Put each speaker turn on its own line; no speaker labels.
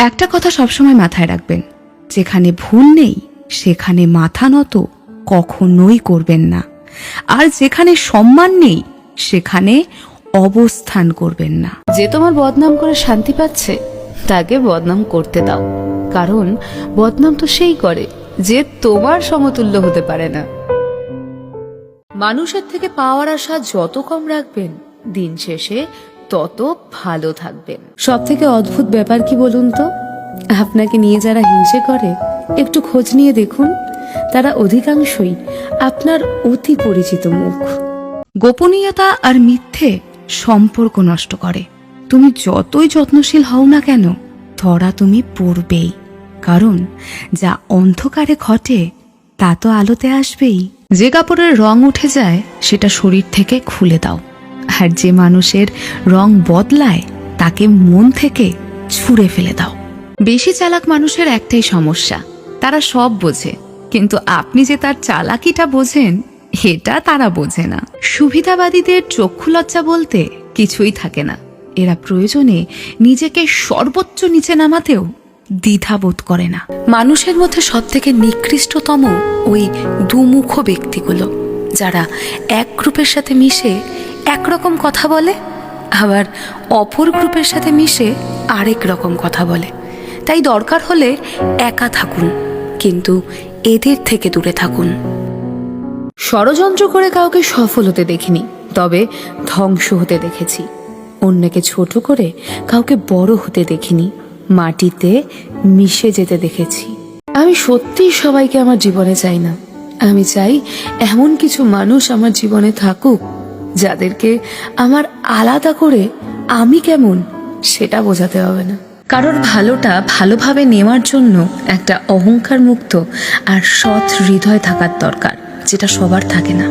একটা কথা সবসময় মাথায় রাখবেন, যেখানে ভুল নেই সেখানে মাথা নত কখনোই করবেন না, আর যেখানে সম্মান নেই সেখানে অবস্থান করবেন না।
যে তোমার বদনাম করে শান্তি পাচ্ছে তাকে বদনাম করতে দাও, কারণ বদনাম তো সেই করে যে তোমার সমতুল্য হতে পারে না। মানুষের থেকে পাওয়ার আশা যত কম রাখবেন, দিন শেষে তত ভালো থাকবেন।
সব থেকে অদ্ভুত ব্যাপার কি বলুন তো, আপনাকে নিয়ে যারা হিংসে করে একটু খোঁজ নিয়ে দেখুন, তারা অধিকাংশই আপনার অতি পরিচিত মুখ।
গোপনীয়তা আর মিথ্যে সম্পর্ক নষ্ট করে। তুমি যতই যত্নশীল হও না কেন, ধরা তুমি পড়বেই, কারণ যা অন্ধকারে ঘটে তা তো আলোতে আসবেই। যে কাপড়ের রং উঠে যায় সেটা শরীর থেকে খুলে দাও, আর যে মানুষের রং বদলায় তাকে মন থেকে ছুঁড়ে ফেলে দাও। বেশি চালাক মানুষের একটাই সমস্যা, তারা সব বোঝে, কিন্তু আপনি যে তার চালাকিটা বোঝেন এটা তারা বোঝে না। সুবিধাবাদীদের চক্ষু লজ্জা বলতে কিছুই থাকে না। এরা প্রয়োজনে নিজেকে সর্বোচ্চ নিচে নামাতেও দ্বিধাবোধ করে না।
মানুষের মধ্যে সব থেকে নিকৃষ্টতম ওই দুমুখ ব্যক্তিগুলো, যারা এক গ্রুপের সাথে মিশে একরকম কথা বলে, আবার অপর গ্রুপের সাথে মিশে আরেক রকম কথা বলে। তাই দরকার হলে একা থাকুন, কিন্তু এদের থেকে দূরে থাকুন। ষড়যন্ত্র করে কাউকে সফল হতে দেখিনি, তবে ধ্বংস হতে দেখেছি। অন্যকে ছোট করে কাউকে বড় হতে দেখিনি, মাটিতে মিশে যেতে দেখেছি। আমি সত্যিই সবাইকে আমার জীবনে চাই না। আমি চাই এমন কিছু মানুষ আমার জীবনে থাকুক যাদেরকে আমার আলাদা করে আমি কেমন সেটা বোঝাতে হবে না। কারোর ভালোটা ভালোভাবে নেওয়ার জন্য একটা অহংকার মুক্ত আর সৎ হৃদয় থাকার দরকার, যেটা সবার থাকে না।